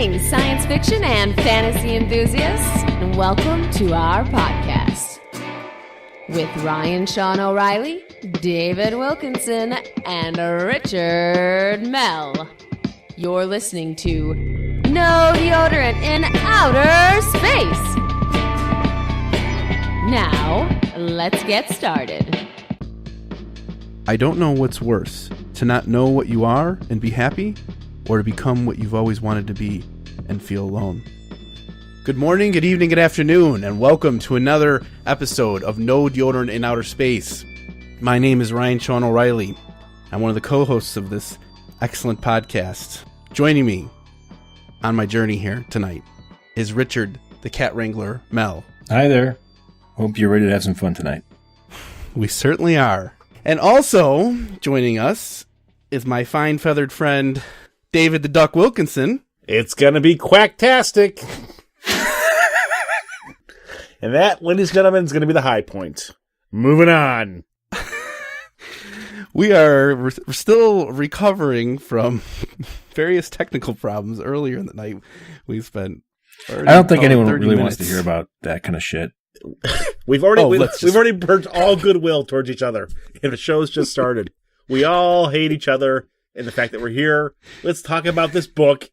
Greetings, science fiction and fantasy enthusiasts, and welcome to our podcast. With Ryan Sean O'Reilly, David Wilkinson, and Richard Mell. You're listening to No Deodorant in Outer Space. Now, let's get started. I don't know what's worse, to not know what you are and be happy, or to become what you've always wanted to be and feel alone. Good morning, good evening, good afternoon, and welcome to another episode of No Deodorant in Outer Space. My name is Ryan Sean O'Reilly. I'm one of the co-hosts of this excellent podcast. Joining me on my journey here tonight is Richard, the Cat Wrangler, Mel. Hi there. Hope you're ready to have some fun tonight. We certainly are. And also joining us is my fine feathered friend, David the Duck Wilkinson. It's going to be quacktastic. And that, ladies and gentlemen, is going to be the high point. Moving on. We're still recovering from various technical problems. Earlier in the night, we spent... I don't think anyone really minutes. wants to hear about that kind of shit. We've already burnt all goodwill towards each other, and the show's just started. We all hate each other, and the fact that we're here. Let's talk about this book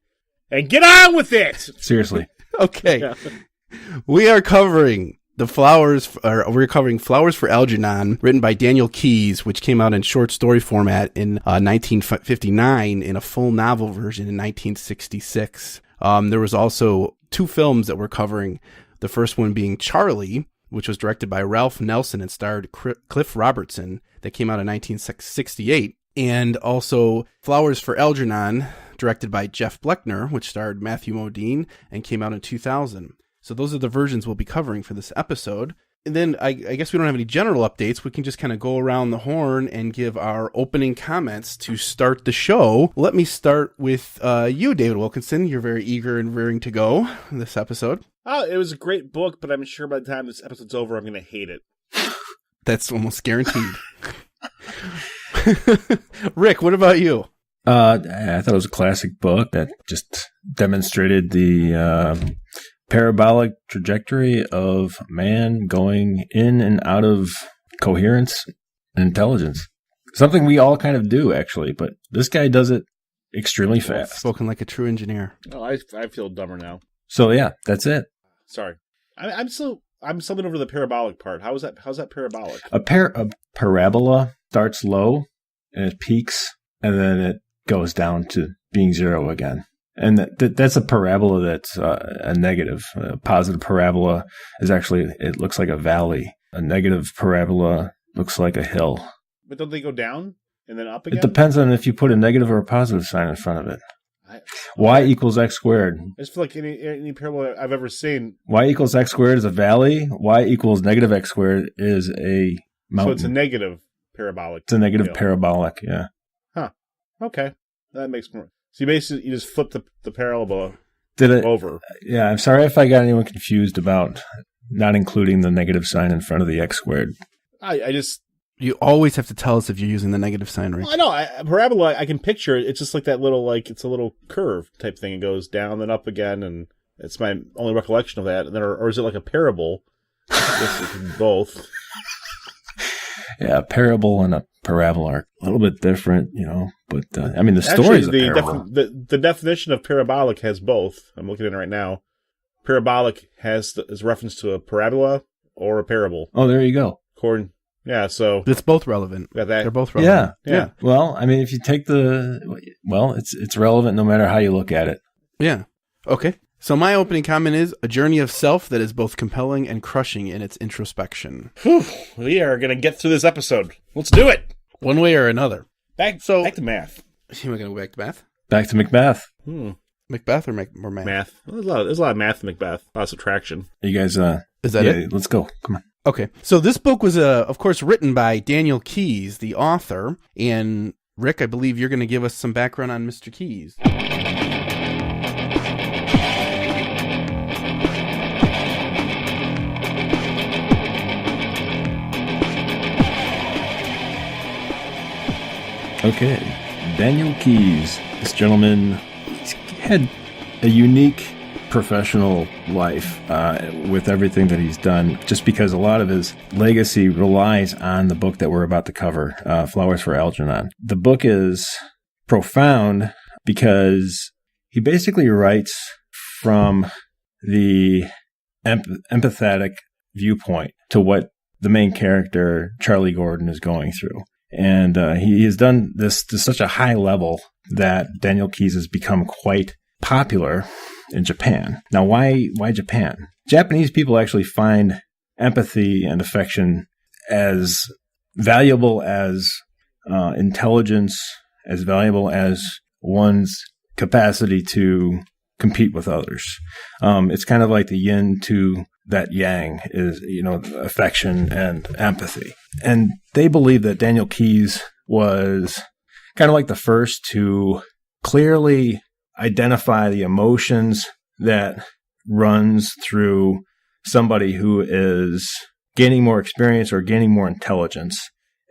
and get on with it. Seriously. Okay, Yeah. We are covering Flowers for Algernon, written by Daniel Keyes, which came out in short story format in 1959, in a full novel version in 1966. There was also two films that we're covering. The first one being Charlie, which was directed by Ralph Nelson and starred Cliff Robertson, that came out in 1968. And also Flowers for Algernon, directed by Jeff Bleckner, which starred Matthew Modine and came out in 2000. So those are the versions we'll be covering for this episode. And then I guess we don't have any general updates. We can just kind of go around the horn and give our opening comments to start the show. Let me start with you, David Wilkinson. You're very eager and rearing to go in this episode. Oh, it was a great book, but I'm sure by the time this episode's over, I'm going to hate it. That's almost guaranteed. Rick, what about you? I thought it was a classic book that just demonstrated the parabolic trajectory of man going in and out of coherence and intelligence. Something we all kind of do, actually, but this guy does it extremely fast. Spoken like a true engineer. Oh, I feel dumber now. So yeah, that's it. Sorry. I'm stumbling over the parabolic part. How's that parabolic? A parabola starts low and it peaks and then it goes down to being zero again. And that's a parabola that's a negative. A positive parabola is actually, it looks like a valley. A negative parabola looks like a hill. But don't they go down and then up again? It depends on if you put a negative or a positive sign in front of it. Y equals x squared. I just feel like any parabola I've ever seen. Y equals x squared is a valley. Y equals negative x squared is a mountain. So it's a negative parabolic. It's a negative parabolic, yeah. Huh. Okay. That makes more. So you just flip the parabola over. Yeah, I'm sorry if I got anyone confused about not including the negative sign in front of the x squared. You always have to tell us if you're using the negative sign, right? Well, I know. Parabola, I can picture it. It's just like that little, it's a little curve type thing. It goes down, then up again, and it's my only recollection of that. And then, or is it like a parable? I guess it's both. Yeah, a parable and a parabola are a little bit different, but, the story is a parable. The definition of parabolic has both. I'm looking at it right now. Parabolic is reference to a parabola or a parable. Oh, there you go. Yeah, so it's both relevant. Got that? They're both relevant. Yeah. Well, if you take it's relevant no matter how you look at it. Yeah. Okay. So my opening comment is a journey of self that is both compelling and crushing in its introspection. Whew, we are going to get through this episode. Let's do it. One way or another. Back to math. Am I going to go back to math? Back to Macbeth. Macbeth or math? Math. Well, there's a lot of math in Macbeth. A lot of subtraction. You guys, is that it? Let's go. Come on. Okay. So this book was, of course, written by Daniel Keyes, the author. And Rick, I believe you're going to give us some background on Mr. Keyes. Okay, Daniel Keyes. This gentleman had a unique professional life with everything that he's done, just because a lot of his legacy relies on the book that we're about to cover, Flowers for Algernon. The book is profound because he basically writes from the empathetic viewpoint to what the main character, Charlie Gordon, is going through. And he has done this to such a high level that Daniel Keyes has become quite popular in Japan. Now, why Japan? Japanese people actually find empathy and affection as valuable as intelligence, as valuable as one's capacity to compete with others. It's kind of like the yin to that yang is, affection and empathy. And they believe that Daniel Keyes was kind of like the first to clearly identify the emotions that runs through somebody who is gaining more experience or gaining more intelligence.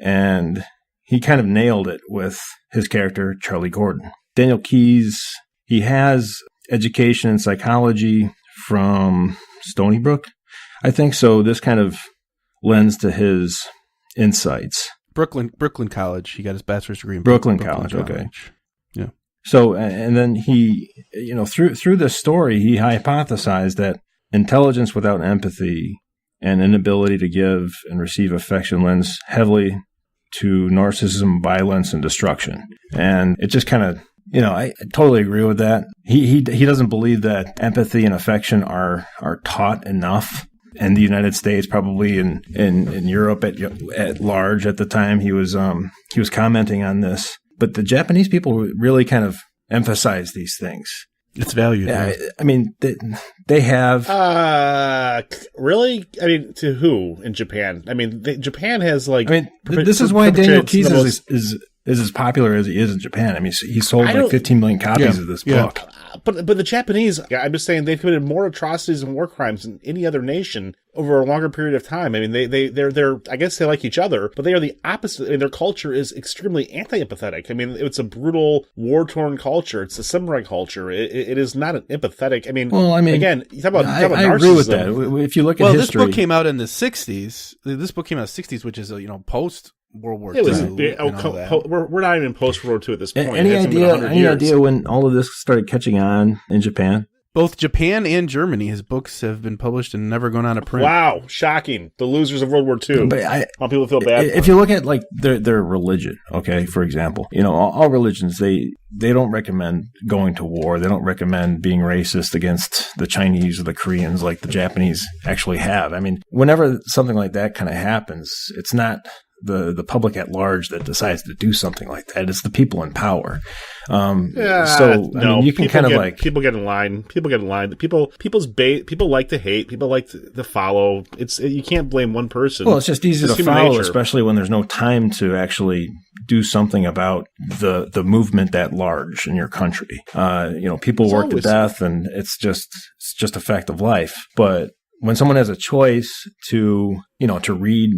And he kind of nailed it with his character, Charlie Gordon. Daniel Keyes, he has education in psychology from Stony Brook, I think. So this kind of lends to his insights. Brooklyn College. He got his bachelor's degree in Brooklyn College. Okay. Yeah. So, and then he, through this story, he hypothesized that intelligence without empathy and inability to give and receive affection lends heavily to narcissism, violence, and destruction. And it just kind of, I totally agree with that. He doesn't believe that empathy and affection are taught enough in the United States, probably in Europe at large at the time. He was commenting on this. But the Japanese people really kind of emphasize these things. It's valued. Yeah, right? I mean, they have. Really? I mean, to who in Japan? I mean, Japan has like. I mean, this is why Daniel Keyes is as popular as he is in Japan. I mean, he sold like 15 million copies of this book. But the Japanese, I'm just saying, they've committed more atrocities and war crimes than any other nation over a longer period of time. I mean, they're I guess they like each other, but they are the opposite. I mean, their culture is extremely anti-empathetic. I mean, it's a brutal, war-torn culture. It's a samurai culture. It is not an empathetic. I mean, again, you talk about narcissism. I agree with that. If you look at history, this book came out in the 60s. This book came out in the 60s, which is post World War II. We're not even post World War II at this point. Any idea when all of this started catching on in Japan? Both Japan and Germany, his books have been published and never gone out of print. Wow, shocking! The losers of World War II. But how people feel bad. If you look at like their religion, okay, for example, all religions they don't recommend going to war. They don't recommend being racist against the Chinese or the Koreans like the Japanese actually have. I mean, whenever something like that kind of happens, it's not the public at large that decides to do something like that. It's the people in power. You can kind of like people get in line. People like to hate. People like to follow. You can't blame one person. Well, it's just easy to follow, nature. Especially when there's no time to actually do something about the movement at large in your country. People work to death, and it's just a fact of life. But when someone has a choice to read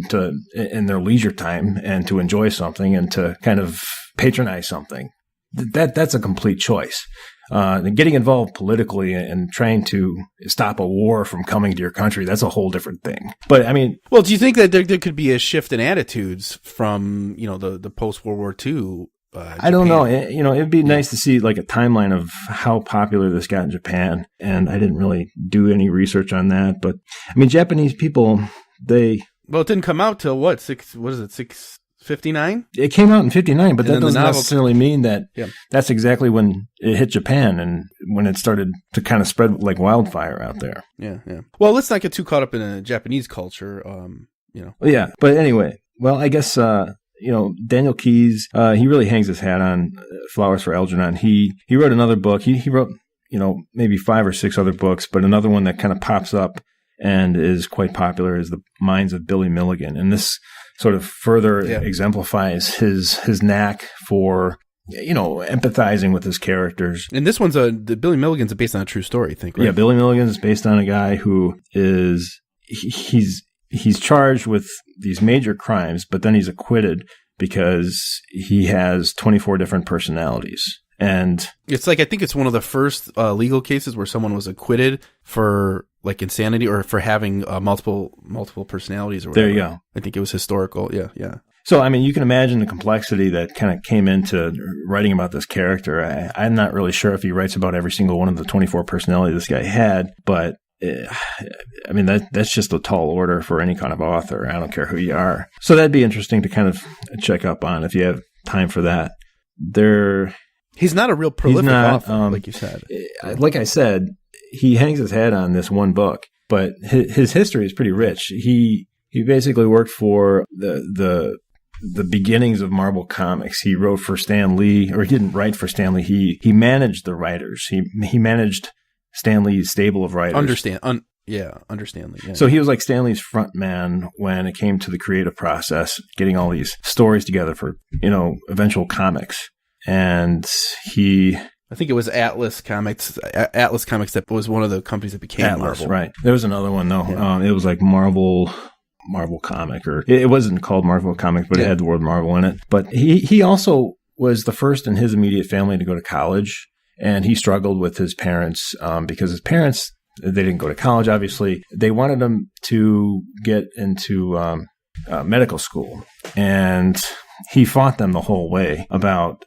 in their leisure time and to enjoy something and to kind of patronize something, that's a complete choice. Getting involved politically and trying to stop a war from coming to your country, that's a whole different thing. But I mean, well, do you think that there could be a shift in attitudes from the post World War II? I don't know. It'd be nice to see like a timeline of how popular this got in Japan. And I didn't really do any research on that. But I mean, Japanese people, it didn't come out till what? 659? It came out in 59, but that doesn't necessarily mean that that's exactly when it hit Japan and when it started to kind of spread like wildfire out there. Yeah. Well, let's not get too caught up in a Japanese culture. Yeah. But anyway, well, I guess, Daniel Keyes, he really hangs his hat on Flowers for Algernon. He wrote another book. He wrote, maybe 5 or 6 other books, but another one that kind of pops up and is quite popular is The Minds of Billy Milligan. And this sort of further exemplifies his knack for, empathizing with his characters. And this one's the Billy Milligan's based on a true story, I think, right? Yeah, Billy Milligan is based on a guy who is, he's charged with these major crimes, but then he's acquitted because he has 24 different personalities. And it's like, I think it's one of the first legal cases where someone was acquitted for like insanity or for having multiple personalities or whatever. There you go. I think it was historical. Yeah. So, I mean, you can imagine the complexity that kind of came into writing about this character. I'm not really sure if he writes about every single one of the 24 personalities this guy had, but I mean, that's just a tall order for any kind of author. I don't care who you are. So that'd be interesting to kind of check up on if you have time for that. He's not a real prolific author, like you said. Like I said, he hangs his hat on this one book, but his history is pretty rich. He basically worked for the beginnings of Marvel Comics. He wrote for Stan Lee, or he didn't write for Stan Lee. He managed the writers. He managed Stan Lee's stable of writers. Understand Lee. Yeah. So he was like Stan Lee's front man when it came to the creative process, getting all these stories together for, eventual comics. And I think it was Atlas Comics. Atlas Comics that was one of the companies that became Atlas, Marvel. Right. There was another one though. Yeah. It was like Marvel Comic, or it wasn't called Marvel Comic, but it had the word Marvel in it. But he also was the first in his immediate family to go to college, and he struggled with his parents because his parents, they didn't go to college, obviously. They wanted him to get into medical school, and he fought them the whole way about,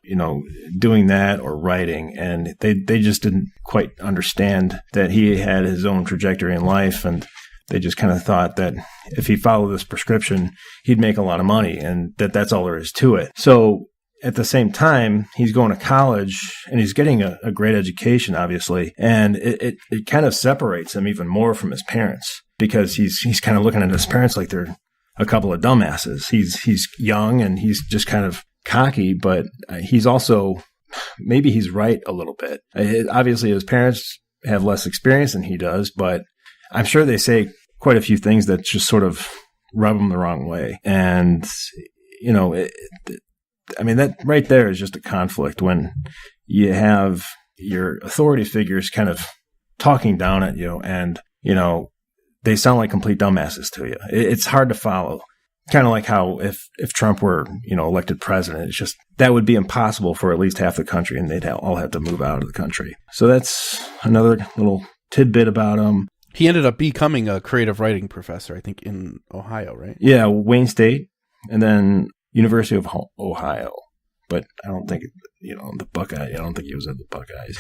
doing that or writing. And they just didn't quite understand that he had his own trajectory in life. And they just kind of thought that if he followed this prescription, he'd make a lot of money, and that's all there is to it. So at the same time, he's going to college and he's getting a great education, obviously. And it kind of separates him even more from his parents, because he's kind of looking at his parents like they're a couple of dumbasses. He's young and he's just kind of cocky, but he's also, maybe he's right a little bit. Obviously, his parents have less experience than he does, but I'm sure they say quite a few things that just sort of rub him the wrong way. And, that right there is just a conflict when you have your authority figures kind of talking down at you and, they sound like complete dumbasses to you. It's hard to follow. Kind of like how if Trump were, elected president, it's just, that would be impossible for at least half the country, and they'd all have to move out of the country. So that's another little tidbit about him. He ended up becoming a creative writing professor, I think, in Ohio, right? Yeah, Wayne State, and then University of Ohio. But I don't think, the Buckeye. I don't think he was at the Buckeyes.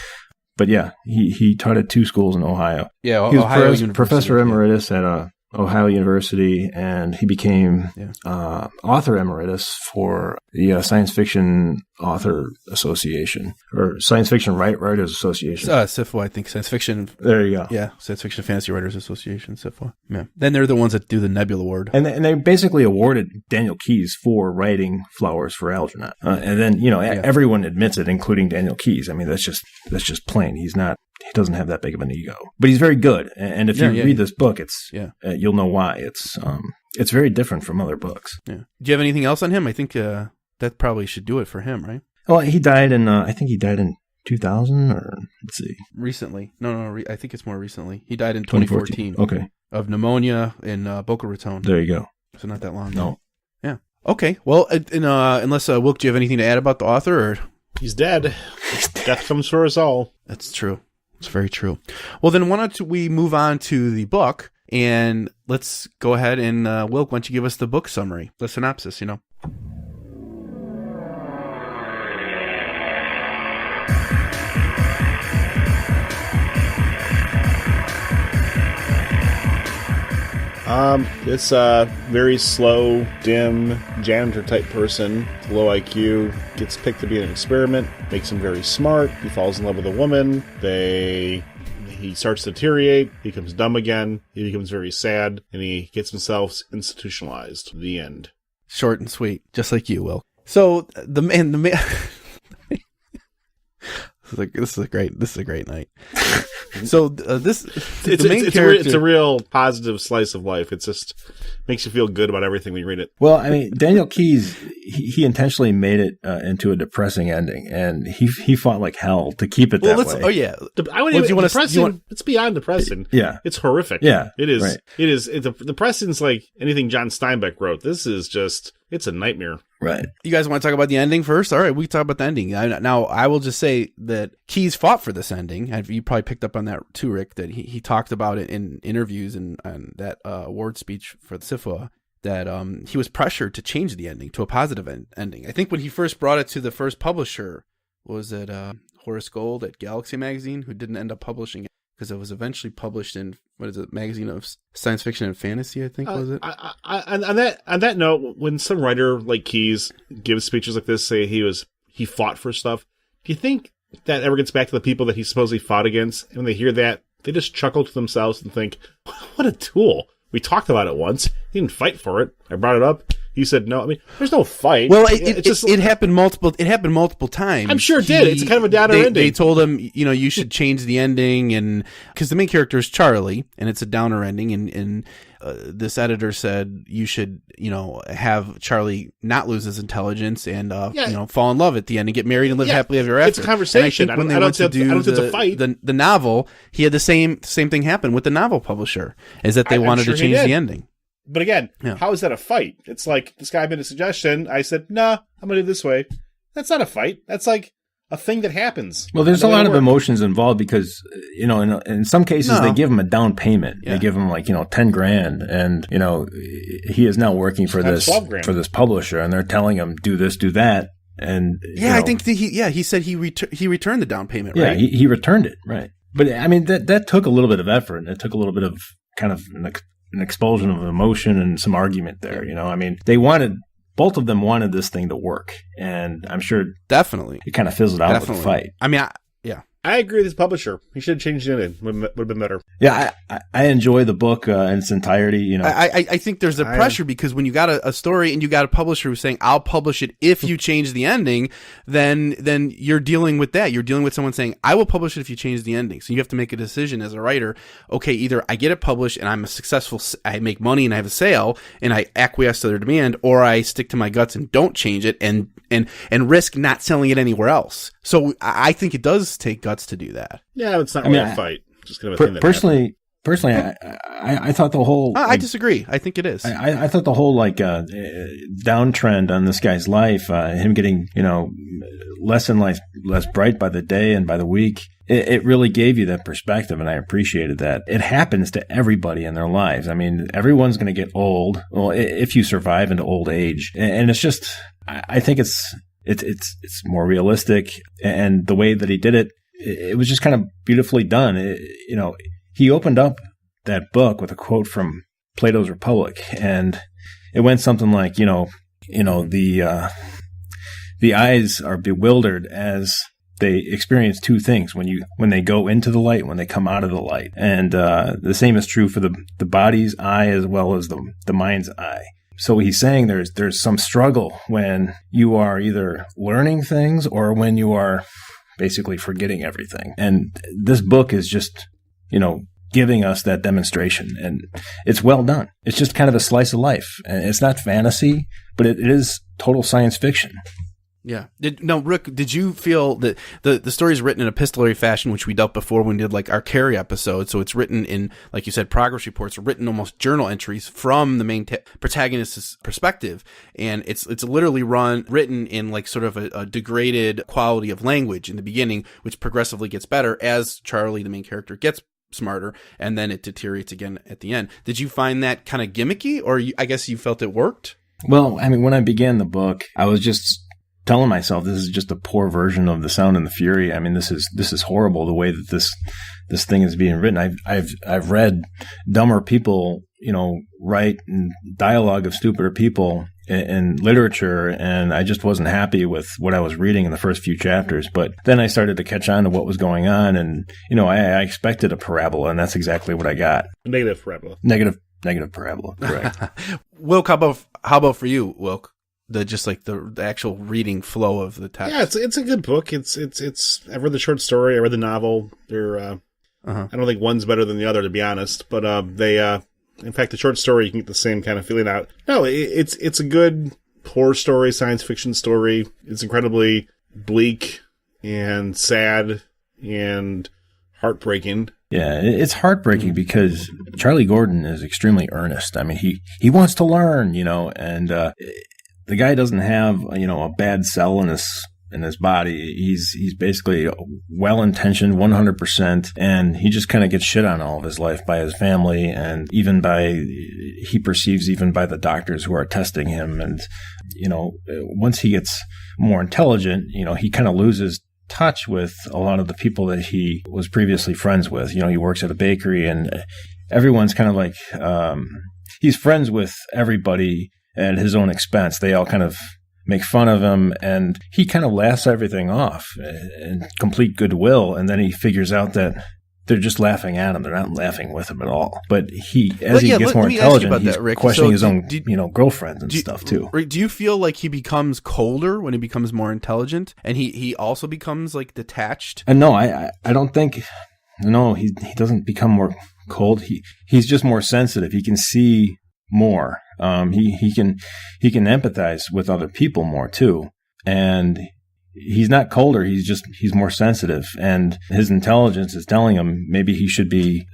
But yeah, he taught at 2 schools in Ohio. Yeah, he was Ohio University, professor emeritus at Ohio University, and he became author emeritus for the Science Fiction Author Association, or Science Fiction Writers Association. SFWA, I think. Science Fiction. There you go. Yeah, Science Fiction Fantasy Writers Association, SFWA. Yeah. Then they're the ones that do the Nebula Award. And they basically awarded Daniel Keyes for writing Flowers for Algernon. And then, everyone admits it, including Daniel Keyes. I mean, that's just plain. He doesn't have that big of an ego, but he's very good. And if you read this book, you'll know why. It's very different from other books. Yeah. Do you have anything else on him? I think that probably should do it for him, right? Well, he died in, I think he died in 2000, or let's see. Recently. No, I think it's more recently. He died in 2014. Okay. Of pneumonia in Boca Raton. There you go. So not that long. No. Yeah. Okay. Well, unless, Wilk, do you have anything to add about the author? Or? He's dead. Death comes for us all. That's true. It's very true. Well, then why don't we move on to the book, and let's go ahead and, Wilk, why don't you give us the book summary, the synopsis, This very slow, dim, janitor-type person, low IQ, gets picked to be an experiment, makes him very smart, he falls in love with a woman, he starts to deteriorate, he becomes dumb again, he becomes very sad, and he gets himself institutionalized. The end. Short and sweet, just like you, Will. So, the man... This is a great night. So it's a real positive slice of life. It just makes you feel good about everything when you read it. Well, I mean, Daniel Keyes, he intentionally made it into a depressing ending, and he fought like hell to keep it that way. Oh yeah, it's beyond depressing. Yeah, it's horrific. Yeah, it is. Right. It is. Depressing's like anything John Steinbeck wrote. This is just. It's a nightmare. Right. You guys want to talk about the ending first? All right, we can talk about the ending. Now, I will just say that Keyes fought for this ending. You probably picked up on that too, Rick, that he talked about it in interviews and that award speech for the SIFA, that he was pressured to change the ending to a positive ending. I think when he first brought it to the first publisher, was it Horace Gold at Galaxy Magazine, who didn't end up publishing it because it was eventually published in, what is it, Magazine of Science Fiction and Fantasy, I think, was it? On that note, when some writer like Keyes gives speeches like this, say he fought for stuff, do you think that ever gets back to the people that he supposedly fought against? And when they hear that, they just chuckle to themselves and think, what a tool. We talked about it once. He didn't fight for it. I brought it up. He said no. I mean, there's no fight. Well, it happened multiple. It happened multiple times. I'm sure it did. It's kind of a downer ending. They told him, you should change the ending, and because the main character is Charlie, and it's a downer ending, and this editor said you should, have Charlie not lose his intelligence and fall in love at the end and get married and live happily ever after. It's a conversation. And I think when they went to do the novel, he had the same thing happen with the novel publisher, is that they wanted to change the ending. But again, how is that a fight? It's like, this guy made a suggestion. I said, nah, I'm going to do it this way. That's not a fight. That's like a thing that happens. Well, there's a lot of emotions involved because, in some cases, they give him a down payment. Yeah. They give him $10,000. And, he is now working for this publisher, and they're telling him, do this, do that. And I think he said he returned the down payment, right? Yeah, he returned it, right. But I mean, that took a little bit of effort, and it took a little bit of kind of an expulsion of emotion and some argument there. I mean, both of them wanted this thing to work, and I'm sure definitely it kind of fizzled out with the fight. I mean, I agree with this publisher. He should have changed it in. Would have been better. Yeah, I enjoy the book in its entirety. I think there's a pressure because when you got a story and you got a publisher who's saying, I'll publish it if you change the ending, then you're dealing with that. You're dealing with someone saying, I will publish it if you change the ending. So you have to make a decision as a writer. Okay, either I get it published and I'm a successful, I make money and I have a sale and I acquiesce to their demand, or I stick to my guts and don't change it and risk not selling it anywhere else. So I think it does take guts to do that. Yeah, it's not really a fight. Just kind of a thing that personally, I thought the whole. I disagree. I think it is. I thought the whole downtrend on this guy's life, him getting less and less bright by the day and by the week. It really gave you that perspective, and I appreciated that. It happens to everybody in their lives. I mean, everyone's going to get old. Well, if you survive into old age, and it's just, I think it's more realistic, and the way that he did it, it was just kind of beautifully done. He opened up that book with a quote from Plato's Republic, and it went something like, the eyes are bewildered as they experience two things when they go into the light, when they come out of the light. And the same is true for the body's eye as well as the mind's eye. So he's saying there's some struggle when you are either learning things or when you are basically forgetting everything. And this book is just, giving us that demonstration, and it's well done. It's just kind of a slice of life, and it's not fantasy, but it is total science fiction. Yeah. Rick, did you feel that the story is written in epistolary fashion, which we dealt before when we did our Carrie episode? So it's written in, like you said, progress reports, written almost journal entries from the main protagonist's perspective. And it's literally written in sort of a degraded quality of language in the beginning, which progressively gets better as Charlie, the main character, gets smarter, and then it deteriorates again at the end. Did you find that kind of gimmicky, or I guess you felt it worked? Well, I mean, when I began the book, I was just telling myself this is just a poor version of The Sound and the Fury. I mean, this is horrible the way that this thing is being written. I've read dumber people, write dialogue of stupider people in literature, and I just wasn't happy with what I was reading in the first few chapters. But then I started to catch on to what was going on, and I expected a parabola, and that's exactly what I got. A negative parabola. Negative parabola. Correct. Wilk, how about for you, Wilk? The actual reading flow of the text. Yeah, it's a good book. It's I read the short story, I read the novel. They're I don't think one's better than the other, to be honest. But in fact, the short story, you can get the same kind of feeling out. No, it's a good horror story, science fiction story. It's incredibly bleak and sad and heartbreaking. Yeah, it's heartbreaking because Charlie Gordon is extremely earnest. I mean, he wants to learn, and the guy doesn't have, a bad cell in his body. He's basically well-intentioned 100%, and he just kind of gets shit on all of his life by his family, and he perceives even by the doctors who are testing him. And, once he gets more intelligent, he kind of loses touch with a lot of the people that he was previously friends with. He works at a bakery, and everyone's kind of like, he's friends with everybody at his own expense. They all kind of make fun of him, and he kind of laughs everything off in complete goodwill. And then he figures out that they're just laughing at him. They're not laughing with him at all. But he gets more intelligent, he's questioning his own, girlfriends and stuff too. Do you feel like he becomes colder when he becomes more intelligent, and he also becomes like detached? And no, I don't think. No, he doesn't become more cold. He's just more sensitive. He can see more. He can empathize with other people more too. And he's not colder. He's more sensitive, and his intelligence is telling him maybe he should be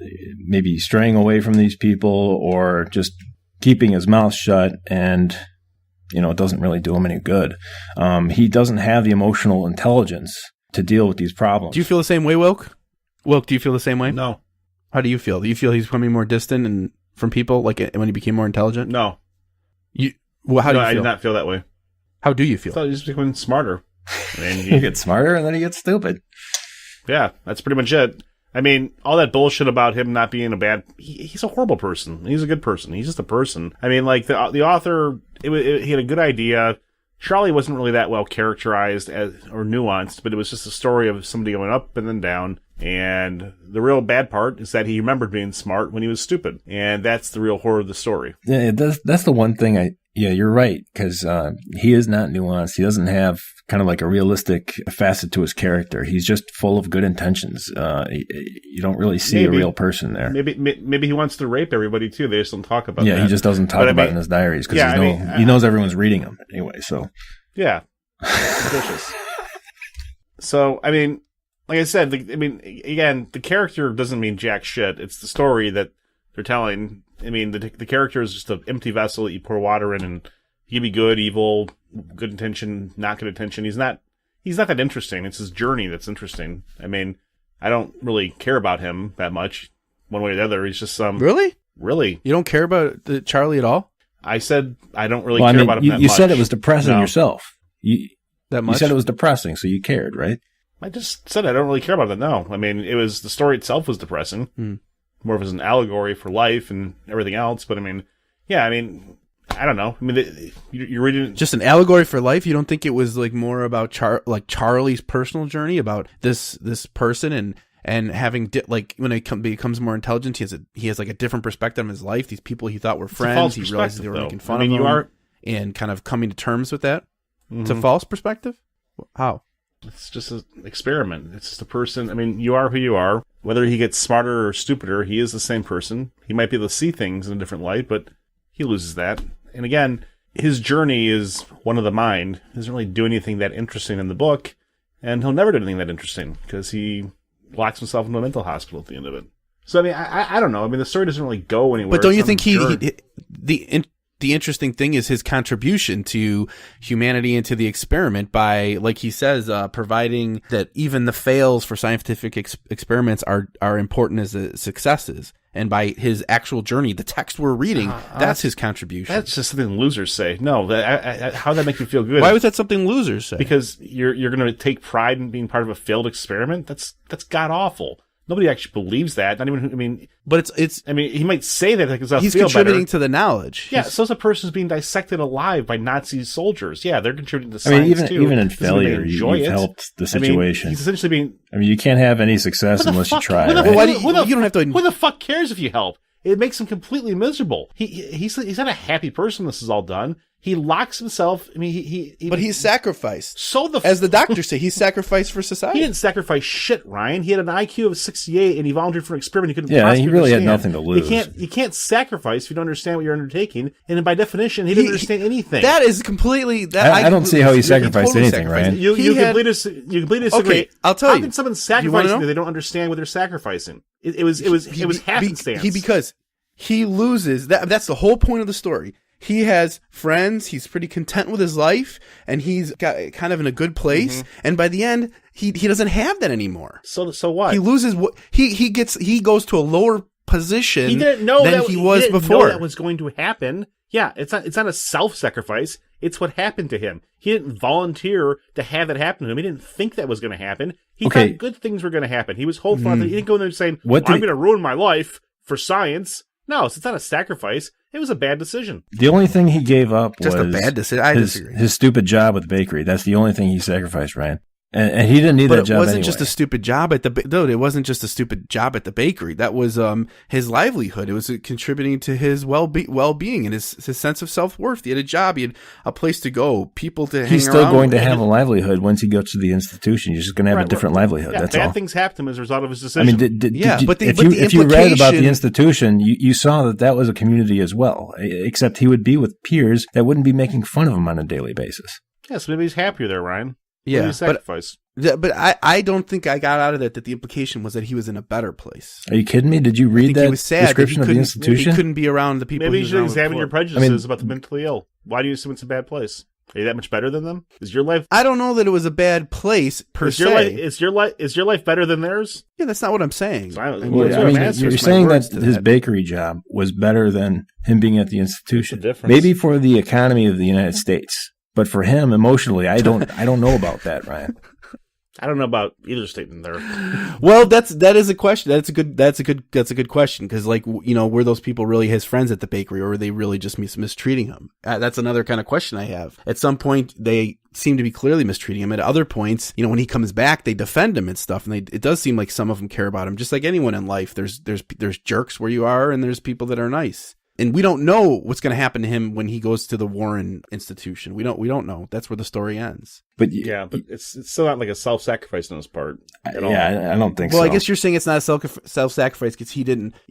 straying away from these people, or just keeping his mouth shut. And, it doesn't really do him any good. He doesn't have the emotional intelligence to deal with these problems. Do you feel the same way, Wilk? Wilk, do you feel the same way? No. How do you feel? Do you feel he's becoming more distant and from people, like when he became more intelligent? No. How do you feel? I did not feel that way. How do you feel? I thought he was becoming smarter. He gets smarter, and then he gets stupid. Yeah, that's pretty much it. I mean, all that bullshit about him not being he's a horrible person. He's a good person. He's just a person. I mean, like, the author, he had a good idea. Charlie wasn't really that well characterized or nuanced, but it was just a story of somebody going up and then down. And the real bad part is that he remembered being smart when he was stupid. And that's the real horror of the story. Yeah, that's the one thing you're right, because he is not nuanced. He doesn't have kind of like a realistic facet to his character. He's just full of good intentions. You don't really see a real person there. Maybe he wants to rape everybody too. They just don't talk about that. Yeah, he just doesn't talk about it in his diaries because he knows everyone's reading them anyway. So yeah, vicious. So I mean, like I said, again, the character doesn't mean jack shit. It's the story that they're telling. I mean, the character is just an empty vessel that you pour water in, and he can be good, evil, good intention, not good intention. He's not that interesting. It's his journey that's interesting. I mean, I don't really care about him that much, one way or the other. He's just Really? You don't care about Charlie at all? I said I don't really care about him that much. You said it was depressing yourself. That much? You said it was depressing, so you cared, right? I just said I don't really care about it. No, I mean, the story itself was depressing. More of as an allegory for life and everything else. But I mean, yeah, I don't know. I mean, you're reading just an allegory for life. You don't think it was like more about Charlie's personal journey about this person and having when he becomes more intelligent, he has like a different perspective on his life. These people he thought were friends, he realizes they were making fun of him, and kind of coming to terms with that. Mm-hmm. It's a false perspective. How? It's just an experiment. It's just a person. I mean, you are who you are. Whether he gets smarter or stupider, he is the same person. He might be able to see things in a different light, but he loses that. And again, his journey is one of the mind. He doesn't really do anything that interesting in the book, and he'll never do anything that interesting because he locks himself into a mental hospital at the end of it. So, I mean, I don't know. I mean, the story doesn't really go anywhere. But don't you think the interesting thing is his contribution to humanity and to the experiment by, like he says, providing that even the fails for scientific experiments are important as successes. And by his actual journey, the text we're reading, that's his contribution. That's just something losers say. No, how would that make you feel good? Why was that something losers say? Because you're going to take pride in being part of a failed experiment? That's god awful. Nobody actually believes that. Not even, but it's. I mean, he might say that because he's contributing to the knowledge. Yeah, so is a person who's being dissected alive by Nazi soldiers. Yeah, they're contributing to science too. Even in failure, you've helped the situation. He's essentially being. You can't have any success unless you try. You don't have to. Who the fuck cares if you help? It makes him completely miserable. He's not a happy person. This is all done. He locks himself. I mean, but he's sacrificed. As the doctors say, he's sacrificed for society. He didn't sacrifice shit, Ryan. He had an IQ of 68, and he volunteered for an experiment he couldn't he really had nothing to lose. You can't sacrifice if you don't understand what you're undertaking, and by definition, he didn't understand anything. That is completely. I don't see how he sacrificed anything, Ryan. You completely disagree. Okay, I'll tell you. How can someone sacrifice if they don't understand what they're sacrificing? It was happenstance. Because he loses. That's the whole point of the story. he has friends. He's pretty content with his life, and he's got kind of in a good place. Mm-hmm. And by the end, he doesn't have that anymore. So what? He loses what he goes to a lower position he didn't know than he was before. Know that was going to happen. Yeah, it's not a self-sacrifice. It's what happened to him. He didn't volunteer to have that happen to him. He didn't think that was going to happen. He thought good things were going to happen. He was hopeful. He didn't go in there saying, I'm going to ruin my life for science. No, it's not a sacrifice. It was a bad decision. The only thing he gave up was a bad decision. I disagree. His stupid job with the bakery. That's the only thing he sacrificed, Ryan. And he didn't need that job anyway. But it wasn't just a stupid job at it wasn't just a stupid job at the bakery. That was his livelihood. It was contributing to his well-being and his sense of self-worth. He had a job. He had a place to go, people to hang around. He's still going to have a livelihood once he goes to the institution. He's just going to have a different livelihood. That's all. Bad things happened to him as a result of his decision. I mean, if you read about the institution, you saw that was a community as well, except he would be with peers that wouldn't be making fun of him on a daily basis. Yes, maybe he's happier there, Ryan. Yeah, but I don't think I got out of that the implication was that he was in a better place. Are you kidding me? Did you read that description of the institution? He couldn't be around the people. Maybe you should examine your prejudices about the mentally ill. Why do you assume it's a bad place? Are you that much better than them? Is your life? I don't know that it was a bad place per se. Is your life better than theirs? Yeah, that's not what I'm saying. You're saying that his bakery job was better than him being at the institution. Maybe for the economy of the United States. But for him, emotionally, I don't know about that, Ryan. I don't know about either statement there. Well, that is a question. That's a good question because, like, were those people really his friends at the bakery, or were they really just mistreating him? That's another kind of question I have. At some point, they seem to be clearly mistreating him. At other points, when he comes back, they defend him and stuff, and it does seem like some of them care about him. Just like anyone in life, there's jerks where you are, and there's people that are nice. And we don't know what's going to happen to him when he goes to the Warren Institution. We don't know. That's where the story ends. But it's still not like a self-sacrifice on his part at all. Yeah, I don't think so. Well, I guess you're saying it's not a self-sacrifice because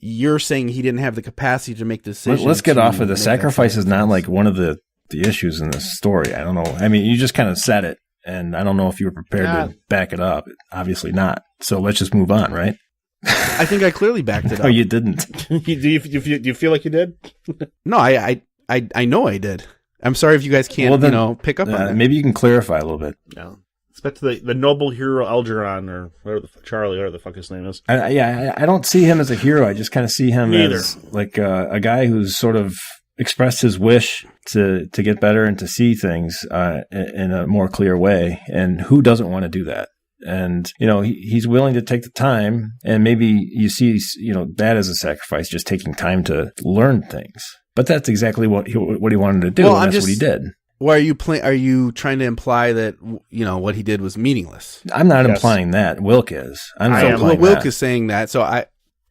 you're saying he didn't have the capacity to make decisions. Let's get off of the sacrifice is not like one of the issues in this story. I don't know. I mean, you just kind of said it, and I don't know if you were prepared to back it up. Obviously not. So let's just move on, right? I think I clearly backed it up. No, you didn't. Do you feel like you did? No, I know I did. I'm sorry if you guys can't, pick up on that. Maybe you can clarify a little bit. No. It's back to the noble hero Algernon, or Charlie, whatever the fuck his name is. I don't see him as a hero. I just kind of see him as like a guy who's sort of expressed his wish to get better and to see things in a more clear way. And who doesn't want to do that? And, he's willing to take the time, and maybe you see, that as a sacrifice, just taking time to learn things. But that's exactly what he wanted to do, and that's what he did. Why are you trying to imply that, what he did was meaningless? I'm not implying that. Wilk is. Wilk is saying that, so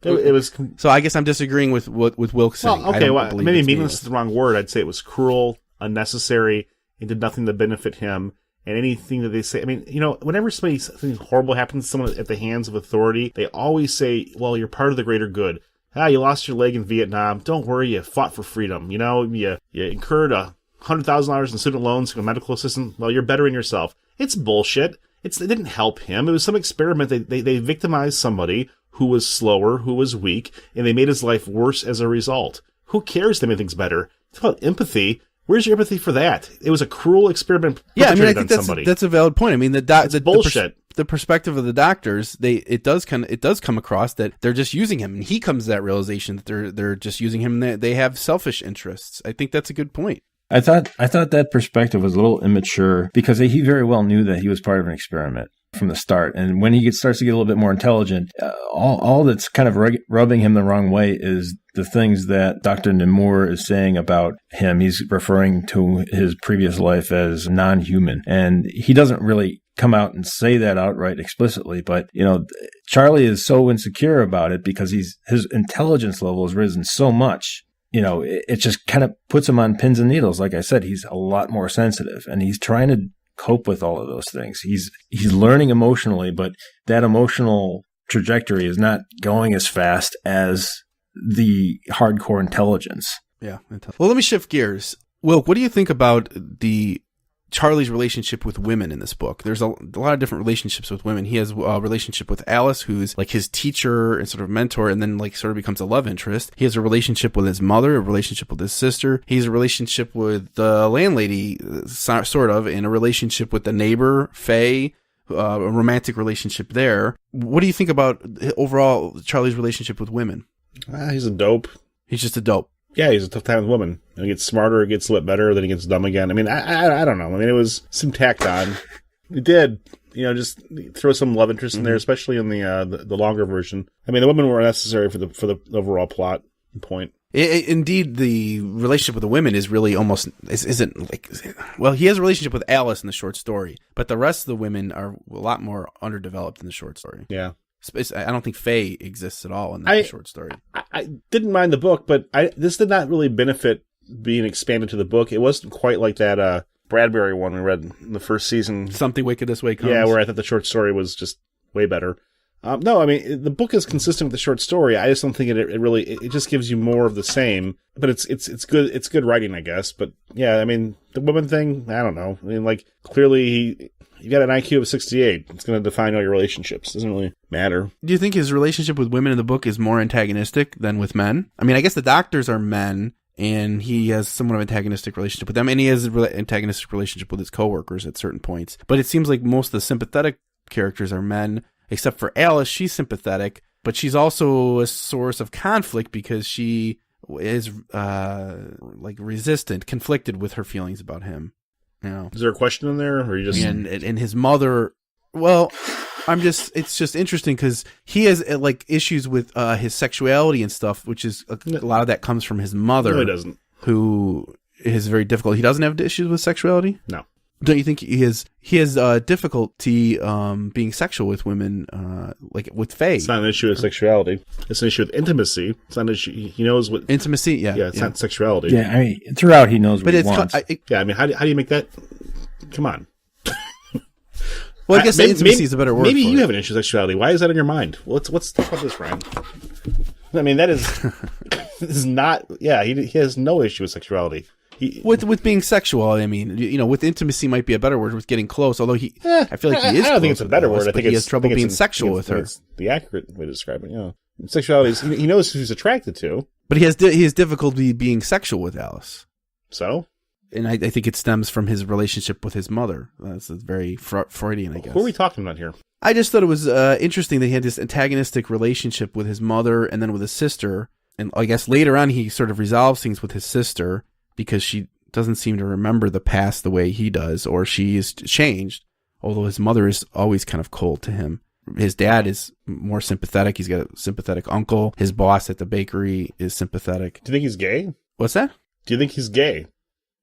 it was. So I guess I'm disagreeing with what Wilk saying. Well, maybe meaningless is the wrong word. I'd say it was cruel, unnecessary, and did nothing to benefit him. And anything that they say, I mean, whenever something horrible happens to someone at the hands of authority, they always say, well, you're part of the greater good. You lost your leg in Vietnam. Don't worry, you fought for freedom. You incurred $100,000 in student loans to a medical assistant. Well, you're bettering yourself. It's bullshit. It didn't help him. It was some experiment. They victimized somebody who was slower, who was weak, and they made his life worse as a result. Who cares if they made things better? It's about empathy. Where's your empathy for that? It was a cruel experiment. Yeah, I mean, I think that's a valid point. I mean, the bullshit. The perspective of the doctors, it does come across that they're just using him, and he comes to that realization that they're just using him. And they have selfish interests. I think that's a good point. I thought that perspective was a little immature because he very well knew that he was part of an experiment from the start. And when he starts to get a little bit more intelligent, all that's kind of rubbing him the wrong way is the things that Dr. Nemours is saying about him. He's referring to his previous life as non-human. And he doesn't really come out and say that outright explicitly, but Charlie is so insecure about it because his intelligence level has risen so much. It just kind of puts him on pins and needles. Like I said, he's a lot more sensitive, and he's trying to cope with all of those things. He's learning emotionally, but that emotional trajectory is not going as fast as the hardcore intelligence. Yeah. Well, let me shift gears. Wilk, what do you think about the Charlie's relationship with women in this book. There's a lot of different relationships with women. He has a relationship with Alice, who's like his teacher and sort of mentor, and then like sort of becomes a love interest. He has a relationship with his mother, a relationship with his sister. He has a relationship with the landlady, sort of, and a relationship with the neighbor, Faye, a romantic relationship there. What do you think about overall Charlie's relationship with women? He's a dope. He's just a dope. Yeah, he's a tough time with women. And he gets smarter, he gets a little better, then he gets dumb again. I mean, I don't know. I mean, it was some tacked on. It did, just throw some love interest in there, especially in the longer version. I mean, the women were necessary for the overall plot point. Indeed, the relationship with the women is really isn't like, well, he has a relationship with Alice in the short story, but the rest of the women are a lot more underdeveloped in the short story. Yeah. I don't think Faye exists at all in that short story. I didn't mind the book, but this did not really benefit being expanded to the book. It wasn't quite like that Bradbury one we read in the first season. Something Wicked This Way Comes. Yeah, where I thought the short story was just way better. No, I mean, the book is consistent with the short story. I just don't think it really, it just gives you more of the same, but it's good. It's good writing, I guess. But yeah, I mean, the woman thing, I don't know. I mean, like, clearly you got an IQ of 68. It's going to define all your relationships. It doesn't really matter. Do you think his relationship with women in the book is more antagonistic than with men? I mean, I guess the doctors are men, and he has somewhat of an antagonistic relationship with them, and he has an antagonistic relationship with his coworkers at certain points. But it seems like most of the sympathetic characters are men, except for Alice. She's sympathetic, but she's also a source of conflict because she is like resistant, conflicted with her feelings about him. Is there a question in there, or you just and his mother? Well, it's just interesting because he has like issues with his sexuality and stuff, which is a lot of that comes from his mother. No, he doesn't. Who is very difficult. He doesn't have issues with sexuality? No. Don't you think he has difficulty being sexual with women, like with Faye? It's not an issue with sexuality. It's an issue with intimacy. It's not an issue. He knows what intimacy. Yeah, it's not sexuality. Yeah, I mean, throughout he knows what he wants. I mean, how do you make that? Come on. Well, I guess intimacy is a better word. Maybe you it. have an issue with sexuality. Why is that in your mind? Well, let's talk about this, Ryan. I mean, that is this is not. Yeah, he has no issue with sexuality. With being sexual, I mean, with intimacy might be a better word. With getting close, although I feel like he is. I don't think it's a better word. I think he has trouble being sexual with her. It's the accurate way to describe it. Sexuality is he knows who he's attracted to, but he has difficulty being sexual with Alice. So, and I think it stems from his relationship with his mother. That's very Freudian, I guess. Who are we talking about here? I just thought it was interesting that he had this antagonistic relationship with his mother and then with his sister, and I guess later on he sort of resolves things with his sister, because she doesn't seem to remember the past the way he does, or she is changed, although his mother is always kind of cold to him. His dad is more sympathetic. He's got a sympathetic uncle. His boss at the bakery is sympathetic. Do you think he's gay? What's that? Do you think he's gay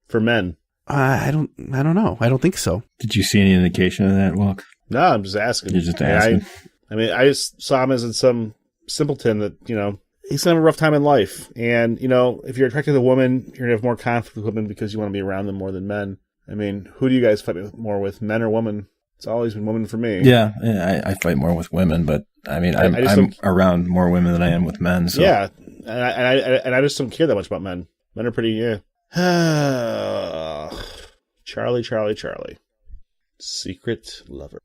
for men? I don't know. I don't think so. Did you see any indication of that, Wilk? No, I'm just asking. You're just asking. I mean, I just saw him as some simpleton that, he's going to have a rough time in life. And, if you're attracted to a woman, you're going to have more conflict with women because you want to be around them more than men. I mean, who do you guys fight more with, men or women? It's always been women for me. Yeah, I fight more with women, but I mean, I'm around more women than I am with men. So. Yeah, and I just don't care that much about men. Men are pretty, Charlie. Secret lover.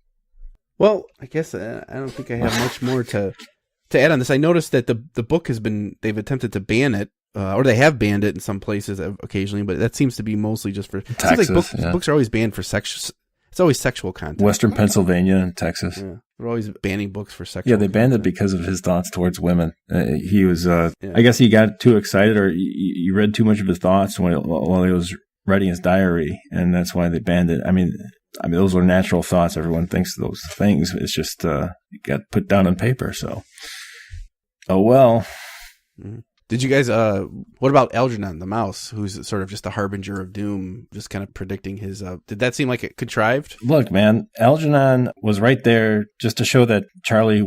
Well, I guess I don't think I have much more to add on this. I noticed that the book they've attempted to ban it, or they have banned it in some places occasionally, but that seems to be mostly just for Texas. It seems like books are always banned for sex. It's always sexual content. Western Pennsylvania and Texas. Yeah. They're always banning books for sexual. Yeah, they banned it because of his thoughts towards women. He was, I guess he got too excited, or you read too much of his thoughts while he was writing his diary, and that's why they banned it. I mean, those are natural thoughts. Everyone thinks those things. It's just it got put down on paper. So, oh well. Mm-hmm. Did you guys? What about Algernon, the mouse, who's sort of just a harbinger of doom, just kind of predicting his? Did that seem like it contrived? Look, man, Algernon was right there just to show that Charlie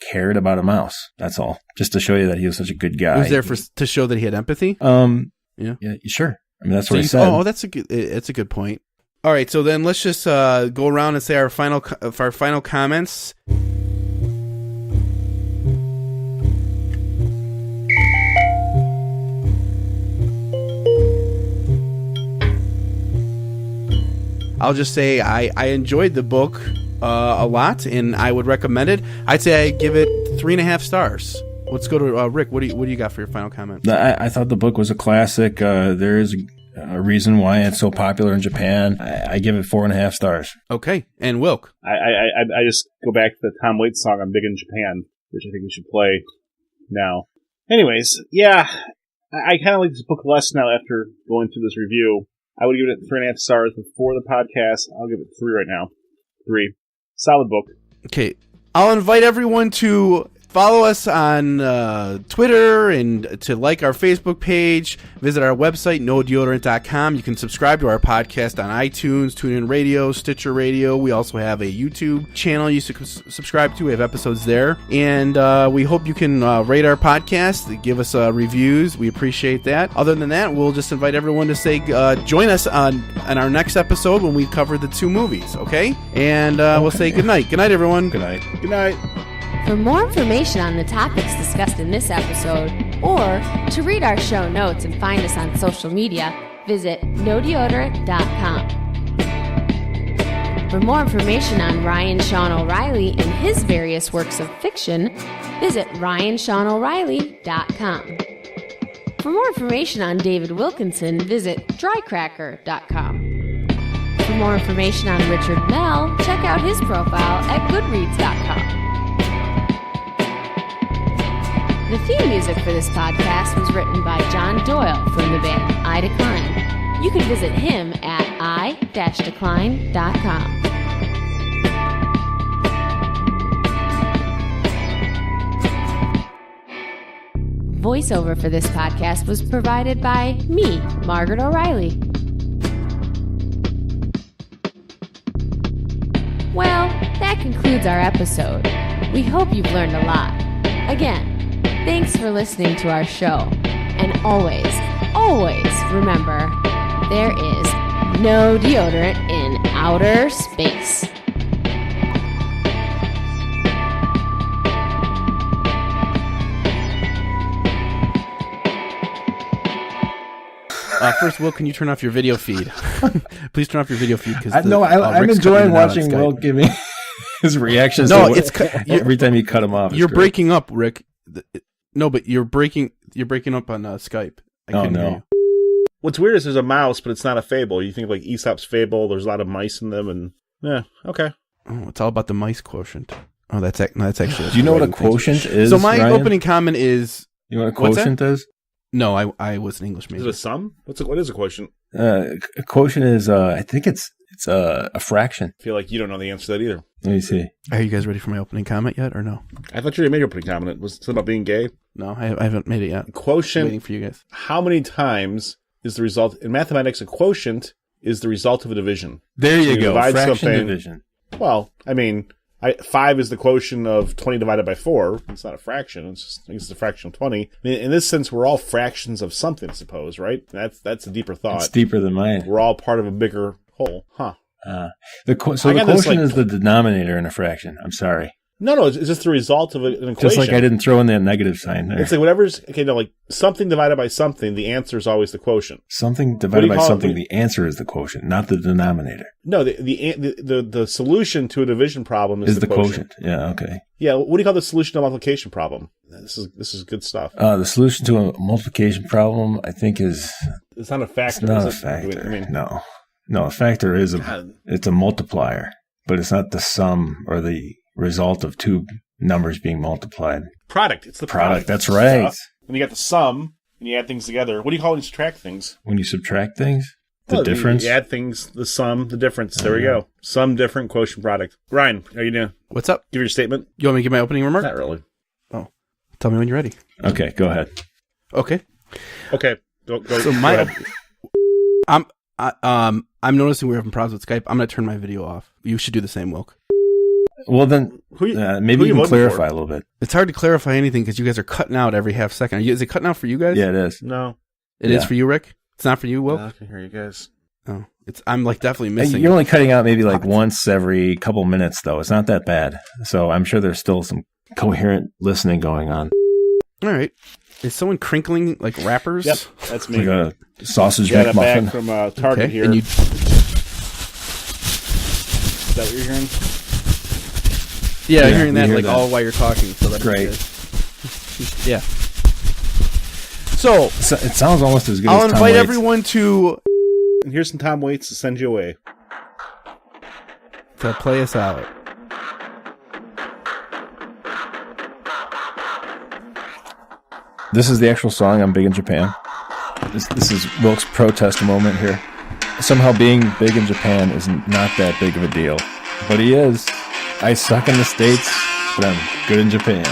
cared about a mouse. That's all. Just to show you that he was such a good guy. He was there to show that he had empathy. Yeah, sure. I mean, that's what he said. Oh, that's a good point. All right, so then let's just go around and say our final comments. I'll just say I enjoyed the book a lot, and I would recommend it. I'd say I give it 3.5 stars. Let's go to Rick. What do you got for your final comment? I thought the book was a classic. There is a reason why it's so popular in Japan. I give it 4.5 stars. Okay, and Wilk. I just go back to the Tom Waits song, I'm Big in Japan, which I think we should play now. Anyways, yeah, I kind of like this book less now after going through this review. I would give it 3.5 stars before the podcast. I'll give it 3 right now. 3. Solid book. Okay, I'll invite everyone to follow us on Twitter and to like our Facebook page. Visit our website, nodeodorant.com. You can subscribe to our podcast on iTunes, TuneIn Radio, Stitcher Radio. We also have a YouTube channel you can subscribe to. We have episodes there. And we hope you can rate our podcast, give us reviews. We appreciate that. Other than that, we'll just invite everyone to say join us on our next episode when we cover the 2 movies, okay? And we'll say good night. Good night, everyone. Good night. Good night. For more information on the topics discussed in this episode, or to read our show notes and find us on social media, visit nodeodorant.com. For more information on Ryan Sean O'Reilly and his various works of fiction, visit ryanseanoreilly.com. For more information on David Wilkinson, visit drycracker.com. For more information on Richard Mell, check out his profile at goodreads.com. The theme music for this podcast was written by John Doyle from the band I Decline. You can visit him at i-decline.com. Voiceover for this podcast was provided by me, Margaret O'Reilly. Well, that concludes our episode. We hope you've learned a lot. Again, thanks for listening to our show. And always, always remember, there is no deodorant in outer space. First, Will, can you turn off your video feed? Please turn off your video feed. I'm enjoying watching Will give me his reactions. Every time you cut him off. You're breaking up, Rick. No, but you're breaking up on Skype. I couldn't hear you. What's weird is there's a mouse, but it's not a fable. You think of like Aesop's fable. There's a lot of mice in them, and yeah, okay. Oh, it's all about the mice quotient. Oh, that's actually. Do you know what a quotient is? So my Ryan? opening comment is. You know what a quotient is? No, I was an English major. Is it a sum? What is a quotient? A quotient is I think it's a fraction. I feel like you don't know the answer to that either. Let me see. Are you guys ready for my opening comment yet, or no? I thought you already made your opening comment. Was it something about being gay? No, I haven't made it yet. Quotient. Waiting for you guys. How many times is the result in mathematics? A quotient is the result of a division. There you go. Fraction division. Well, I mean, 5 is the quotient of 20 divided by 4. It's not a fraction. It's a fraction of 20. I mean, in this sense, we're all fractions of something, I suppose, right? That's a deeper thought. It's deeper than mine. We're all part of a bigger whole, huh? The quotient is the denominator in a fraction. I'm sorry. No, it's just the result of an equation. Just like I didn't throw in the negative sign there. It's like whatever's, like something divided by something, the answer is always the quotient. Something divided by something, the answer is the quotient, not the denominator. No, the solution to a division problem is the quotient. Yeah, okay. Yeah, what do you call the solution to a multiplication problem? This is good stuff. The solution to a multiplication problem, I think, is... It's not a factor. It's not a factor. No, a factor is it's a multiplier, but it's not the sum or the result of 2 numbers being multiplied. Product. It's the product. That's right. When you got the sum and you add things together, what do you call when you subtract things? When you subtract things? The difference? You add things, the sum, the difference. There we go. Sum, different, quotient, product. Ryan, how are you doing? What's up? Give your statement. You want me to give my opening remark? Not really. Oh. Tell me when you're ready. Okay, go ahead. Okay. Okay. Go. So go I'm noticing we're having problems with Skype. I'm going to turn my video off. You should do the same, Wilk. Well, then, maybe you can clarify a little bit. It's hard to clarify anything because you guys are cutting out every half second. Is it cutting out for you guys? Yeah, it is. No. It is for you, Rick? It's not for you, Wilk? No, I can hear you guys. Oh, I'm definitely missing. You're only cutting out maybe once every couple minutes, though. It's not that bad. So I'm sure there's still some coherent listening going on. All right. Is someone crinkling like wrappers? Yep, that's me. Like a sausage McMuffin. McMuffin Back from Target here. And Is that what you're hearing? Yeah, hearing that like all while you're talking. So that's great. Yeah. So it sounds almost as good I'll as Tom invite Waits. everyone to... And here's some Tom Waits to send you away. To play us out. This is the actual song on Big in Japan. This is Wilk's protest moment here. Somehow being big in Japan is not that big of a deal. But he is. I suck in the States, but I'm good in Japan.